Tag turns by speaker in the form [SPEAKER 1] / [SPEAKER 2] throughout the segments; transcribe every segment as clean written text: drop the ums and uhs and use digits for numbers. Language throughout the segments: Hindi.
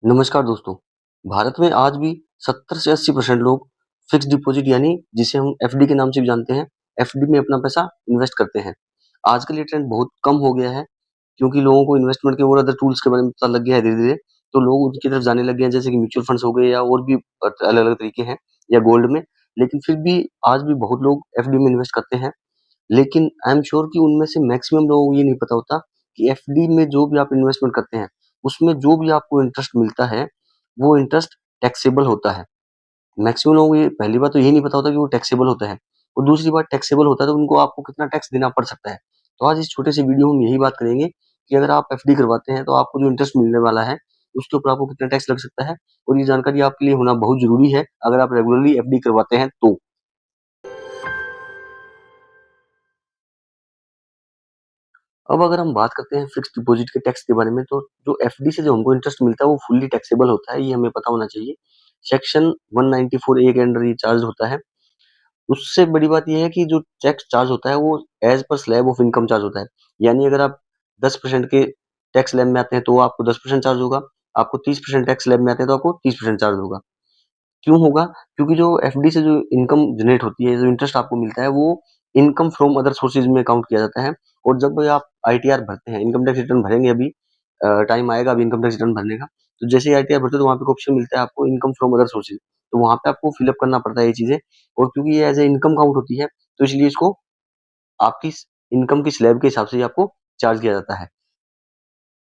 [SPEAKER 1] नमस्कार दोस्तों। भारत में आज भी 70 से 80% लोग फिक्स्ड डिपॉजिट यानी जिसे हम एफडी के नाम से भी जानते हैं, एफडी में अपना पैसा इन्वेस्ट करते हैं। आजकल ये ट्रेंड बहुत कम हो गया है क्योंकि लोगों को इन्वेस्टमेंट के और अदर टूल्स के बारे में पता लग गया है धीरे-धीरे, तो लोग उनकी तरफ जाने लग गए हैं जैसे कि म्यूचुअल फंड्स हो गए या और भी अलग-अलग तरीके हैं या गोल्ड में। लेकिन फिर भी आज भी बहुत लोग एफडी में इन्वेस्ट करते हैं। लेकिन आई एम श्योर कि उनमें से मैक्सिमम लोगों को ये नहीं पता होता कि एफडी में जो भी आप इन्वेस्टमेंट करते हैं, उसमें जो भी आपको इंटरेस्ट मिलता है, वो इंटरेस्ट टैक्सेबल होता है। मैक्सिमम लोगों को ये पहली बात तो ये नहीं पता होता कि वो टैक्सेबल होता है और दूसरी बात टैक्सेबल होता है तो उनको आपको कितना टैक्स देना पड़ सकता है। तो आज इस छोटे से वीडियो में हम यही बात करेंगे कि अगर आप एफडी करवाते हैं तो आपको जो इंटरेस्ट मिलने वाला है, उसके ऊपर आपको कितना टैक्स लग सकता है और ये जानकारी आपके लिए होना बहुत ज़रूरी है अगर आप रेगुलरली एफडी करवाते हैं तो। अब अगर हम बात करते हैं फिक्स्ड डिपॉजिट के टैक्स के बारे में, तो जो एफडी से जो हमको इंटरेस्ट मिलता है वो फुल्ली टैक्सेबल होता है, ये हमें पता होना चाहिए। सेक्शन 194 ए के अंडर ये चार्ज होता है। उससे बड़ी बात ये है कि जो टैक्स चार्ज होता है वो as per slab of income charge होता है। यानी अगर आप 10% के टैक्स स्लैब में आते हैं तो आपको 10% चार्ज होगा, आपको 30% टैक्स स्लैब में आते हैं तो आपको 30% चार्ज होगा। क्यों होगा? क्योंकि जो एफडी से जो इनकम जनरेट होती है, जो इंटरेस्ट आपको मिलता है, वो इनकम फ्रॉम अदर सोर्सेज में काउंट किया जाता है और जब आप आईटीआर भरते हैं, इनकम टैक्स रिटर्न भरेंगे अभी टाइम आएगा अभी इनकम टैक्स रिटर्न भरने का, तो जैसे ही आईटीआर भरते हो तो वहाँ पे एक ऑप्शन मिलता है आपको इनकम फ्रॉम अदर सोर्सेज, तो वहाँ पे आपको फिल अप करना पड़ता है ये चीज़ें और क्योंकि ये एज़ अ इनकम काउंट होती है, तो इसलिए इसको आपकी स इनकम की स्लैब के हिसाब से ही आपको चार्ज किया जाता है।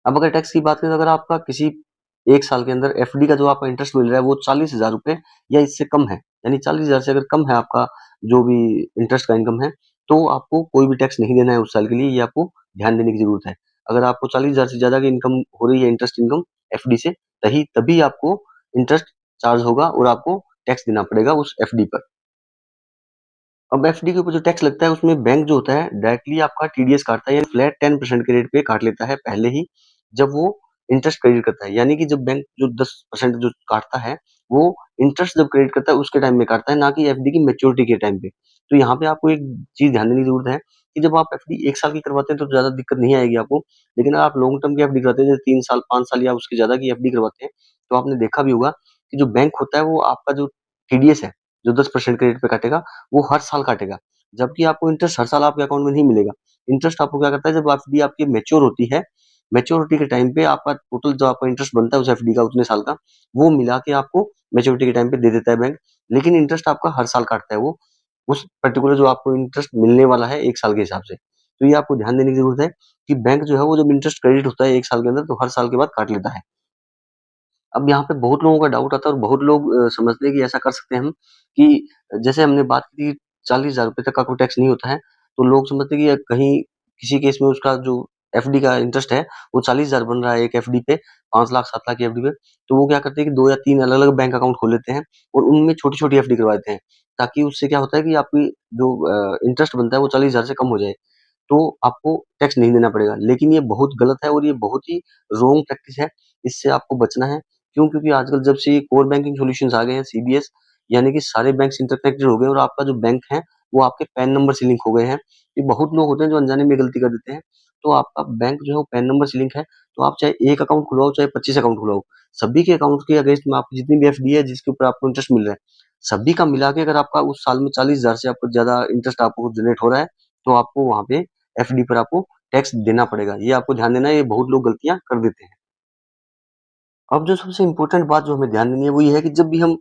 [SPEAKER 1] अब अगर टैक्स की बात करें तो अगर आपका किसी 1 साल के अंदर एफडी का जो आपका इंटरेस्ट मिल रहा है वो ₹40,000 या इससे कम है, यानी 40,000 से अगर कम है आपका जो भी इंटरेस्ट का इनकम है, तो आपको कोई भी टैक्स नहीं देना है उस साल के लिए, ये आपको ध्यान देने की ज़रूरत है। अगर आपको 40,000 से ज़्यादा की इनकम हो रही है इंटरेस्ट इनकम एफडी से, तही तभी आपको इंटरेस्ट चार्ज होगा और आपको टैक्स देना पड़ेगा उस एफडी पर। अब एफडी के ऊपर जो टैक्स लगता है उसमें बैंक जो होता है डायरेक्टली आपका टीडीएस काटता है यानी फ्लैट 10% के रेट पे काट लेता है पहले ही जब वो इंटरेस्ट क्रेडिट करता है। यानी कि जब बैंक जो 10% जो काटता है वो इंटरेस्ट जब क्रेडिट करता है उसके टाइम में काटता है ना कि एफडी की मैच्योरिटी के टाइम पे। तो यहाँ पे आपको एक चीज़ ध्यान देने की ज़रूरत है कि जब आप एफडी 1 साल की करवाते हैं तो ज़्यादा दिक्कत नहीं आएगी आपको। लेकिन अगर आप लॉन्ग टर्म की एफडी करवाते हैं जैसे 3 साल, 5 साल या उसके ज़्यादा की एफडी करवाते हैं, तो आपने देखा भी होगा कि जो बैंक होता है वो आपका जो टीडीएस है, जो 10% के रेट पे काटेगा वो हर साल काटेगा, जबकि आपको इंटरेस्ट हर साल आपके अकाउंट में नहीं मिलेगा। इंटरेस्ट आपको क्या करता है जब एफडी आपकी मैच्योर होती है, मैच्योरिटी के टाइम पे आपका टोटल जो आपका इंटरेस्ट बनता है उस एफडी का उतने साल का, वो मिला के आपको मैच्योरिटी के टाइम पे दे देता है बैंक। लेकिन इंटरेस्ट आपका हर साल काटता है वो, उस पर्टिकुलर जो आपको इंटरेस्ट मिलने वाला है 1 साल के हिसाब से। तो ये आपको ध्यान देने की ज़रूरत है कि बैंक जो है वो जब इंटरेस्ट क्रेडिट होता है 1 साल के अंदर तो हर साल के बाद काट लेता है। अब यहाँ पे बहुत लोगों का डाउट आता है और बहुत लोग समझते हैं कि ऐसा कर सकते हैं हम कि जैसे हमने बात की ₹40,000 तक का कोई टैक्स नहीं होता है, तो लोग समझते हैं कि कहीं किसी केस में उसका जो एफडी का इंटरेस्ट है, वो 40,000 बन रहा है एक एफडी पे, 5 लाख 7 लाख की एफडी पे, तो वो क्या करते हैं कि 2 या 3 अलग-अलग बैंक अकाउंट खोल लेते हैं और उनमें छोटी-छोटी एफडी करवा देते हैं, ताकि उससे क्या होता है कि आपकी जो इंटरेस्ट बनता है वो 40,000 से कम हो जाए। तो आपको टैक्स नहीं देना पड़ेगा। लेकिन ये बहुत गलत है और ये बहुत ही रॉन्ग प्रैक्टिस है, इससे आपको बचना है। क्यों? क्योंकि आजकल जब से ये कोर बैंकिंग सॉल्यूशंस आ गए हैं सीबीएस यानी कि सारे बैंक्स इंटरकनेक्टेड हो गए हैं और आपका जो बैंक है, वो आपके पैन नंबर से लिंक हो गए हैं। ये बहुत लोग होते हैं जो अनजाने में गलती कर देते हैं। तो आपका बैंक जो है वो पैन नंबर से लिंक है, तो आप चाहे 1 अकाउंट खुलवाओ, चाहे 25 अकाउंट खुलवाओ, सभी के अकाउंट के अगेंस्ट में आपकी जितनी भी एफडी है जिसके ऊपर आपको इंटरेस्ट मिल रहा है, सभी का मिला के अगर आपका उस साल में 40,000 से आपको ज़्यादा इंटरेस्ट आपको जनरेट हो रहा है, तो आपको वहाँ पे एफडी पर आपको टैक्स देना पड़ेगा। ये आपको ध्यान देना है, ये बहुत लोग गलतियाँ कर देते हैं। अब जो सबसे इम्पोर्टेंट बात जो हमें ध्यान देनी है वो ये है कि जब भी हम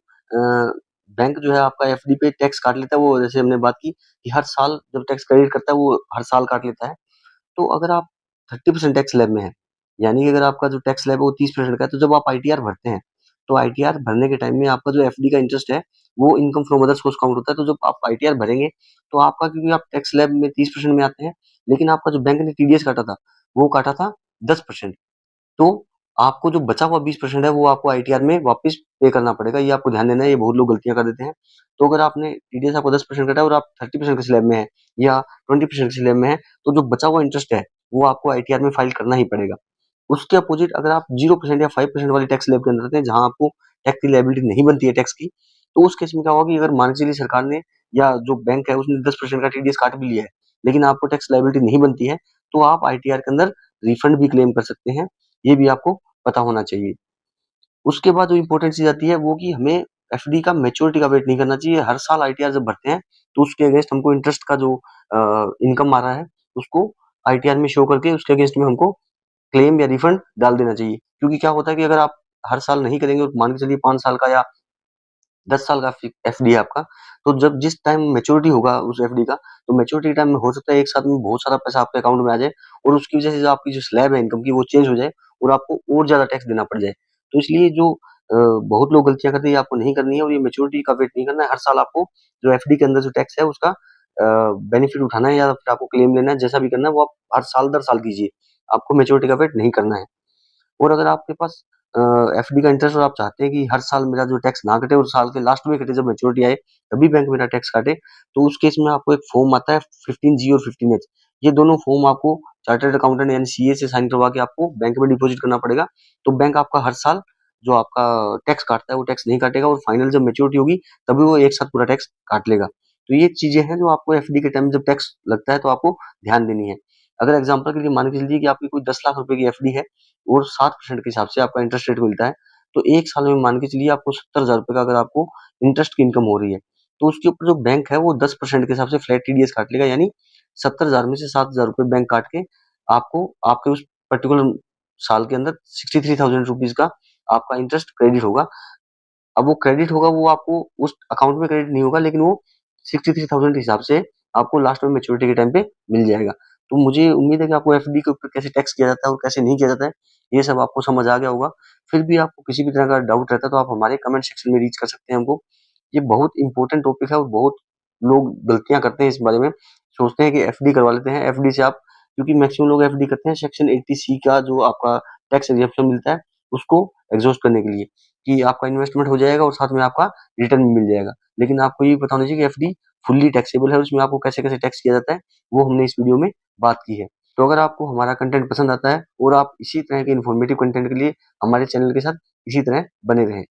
[SPEAKER 1] बैंक जो है आपका एफडी पे टैक्स काट लेता है, वो जैसे हमने बात की कि हर साल जब टैक्स क्रेडिट करता है वो हर साल काट लेता है। तो अगर आप 30% टैक्स स्लैब में हैं, यानी कि अगर आपका जो टैक्स स्लैब है वो 30% का है, तो जब आप आईटीआर भरते हैं, तो आईटीआर भरने के टाइम में आपका जो एफडी का इंटरेस्ट है, वो income from other source count होता है। तो जब आप आईटीआर भरेंगे, तो आपका क्योंकि आप टैक्स स्लैब में 30% में आते हैं, लेकिन आपका जो बैंक ने टीडीएस काटा था, वो काटा था 10%। तो आपको जो बचा हुआ 20% है, वो आपको आईटीआर में वापस पे करना पड़ेगा। ये आपको ध्यान देना है, ये बहुत लोग गलतियाँ कर देते हैं। तो अगर आपने टीडीएस आपको 10% कटा है और आप 30% के स्लैब में हैं या 20% के स्लैब में हैं, तो जो बचा हुआ इंटरेस्ट है, वो आपको आईटीआर में फाइल करना ही पड़ेगा। उसके अपोज़िट अगर आप 0% या 5% वाली टैक्स स्लैब के अंदर रहते हैं, जहाँ आपको टैक्स की लायबिलिटी नहीं बनती है टैक्स की, तो उस केस में क्या होगा कि अगर मान के चलिए सरकार ने या जो बैंक है उसने 10% का टीडीएस काट भी लिया है, लेकिन आपको टैक्स लायबिलिटी नहीं बनती है, तो आप आईटीआर के अंदर रिफंड भी क्लेम कर सकते हैं। ये भी आपको पता होना चाहिए। उसके बाद जो इम्पोर्टेंट चीज़ आती है वो कि हमें एफडी का मैच्योरिटी का वेट नहीं करना चाहिए। हर साल आईटीआर जब भरते हैं, तो उसके अगेंस्ट हमको इंटरेस्ट का जो इनकम आ रहा है, उसको आईटीआर में शो करके उसके अगेंस्ट में हमको क्लेम या रिफंड डाल देना चाहिए। क्योंकि क्या होता है कि अगर आप हर साल नहीं करेंगे, और मान के चलिए 5 साल का या 10 साल का एफडी है आपका, तो जब जिस टाइम मैच्योरिटी होगा उस एफडी का, तो मैच्योरिटी के टाइम में हो सकता है एक साथ में बहुत सारा पैसा आपके अकाउंट में आ जाए, और उसकी वजह से जो आपकी जो स्लैब है इनकम की वो चेंज हो जाए, और आपको और ज़्यादा टैक्स देना पड़ जाए। तो इसलिए जो बहुत लोग गलतियाँ करते हैं, ये आपको नहीं करनी है, और ये मैच्योरिटी का वेट नहीं करना है। हर साल आपको जो एफडी के अंदर जो टैक्स है उसका बेनिफिट उठाना है, या फिर आपको क्लेम लेना है, जैसा भी करना है वो आप हर साल दर साल कीजिए। आपको मैच्योरिटी का वेट नहीं करना है। और अगर आपके पास एफडी का इंटरेस्ट, और आप चाहते हैं कि हर साल मेरा जो टैक्स ना कटे और साल के लास्ट में कटे, जब मैच्योरिटी आए तभी बैंक मेरा टैक्स काटे, तो उस केस में आपको एक फॉर्म आता है 15G और 15H। ये दोनों फॉर्म आपको चार्टर्ड अकाउंटेंट यानी सीए से साइन करवा के आपको बैंक में डिपॉजिट करना पड़ेगा। तो बैंक आपका हर साल जो आपका टैक्स काटता है वो टैक्स नहीं काटेगा, और फाइनल जब मैच्योरिटी होगी तभी वो एक साथ पूरा टैक्स काट लेगा। तो ये चीजें हैं जो आपको एफडी के टाइम जब टैक्स लगता है तो आपको ध्यान देनी है। अगर एग्जाम्पल के लिए मान के चलिए कि आपकी कोई 10 लाख रुपए की एफडी है, और 7% के हिसाब से आपका इंटरेस्ट रेट मिलता है, तो एक साल में मान के चलिए आपको 70,000 रुपए का अगर आपको इंटरेस्ट की इनकम हो रही है, तो उसके ऊपर जो बैंक है वो 10% के हिसाब से फ्लैट टीडीएस काट लेगा, यानी 70,000 में से 7,000 रुपए बैंक काट के आपको आपके उस पर्टिकुलर साल के अंदर 63,000 रुपीज का आपका इंटरेस्ट क्रेडिट होगा। अब वो क्रेडिट होगा, वो आपको उस अकाउंट में क्रेडिट नहीं होगा, लेकिन वो 63,000 के हिसाब से आपको लास्ट में मैच्योरिटी के टाइम पे मिल जाएगा। तो मुझे उम्मीद है कि आपको एफडी के ऊपर कैसे टैक्स किया जाता है और कैसे नहीं किया जाता है, ये सब आपको समझ आ गया होगा। फिर भी आपको किसी भी तरह का डाउट रहता है तो आप हमारे कमेंट सेक्शन में रीच कर सकते हैं हमको। ये बहुत इंपॉर्टेंट टॉपिक है, और बहुत लोग गलतियां करते हैं इस बारे में। सोचते हैं कि एफडी करवा लेते हैं, एफडी से आप, क्योंकि मैक्सिमम लोग एफडी करते हैं सेक्शन 80C का जो आपका टैक्स एग्जेम्पशन मिलता है उसको एग्जॉस्ट करने के लिए, कि आपका इन्वेस्टमेंट हो जाएगा और साथ में आपका रिटर्न भी मिल जाएगा। लेकिन आपको ये पता होना चाहिए कि एफडी फुल्ली टैक्सेबल है, उसमें आपको कैसे-कैसे टैक्स किया जाता है, वो हमने इस वीडियो में बात की है। तो अगर आपको हमारा कंटेंट पसंद आता है और आप इसी तरह के इन्फॉर्मेटिव कंटेंट के लिए हमारे चैनल के साथ इसी तरह बने रहें।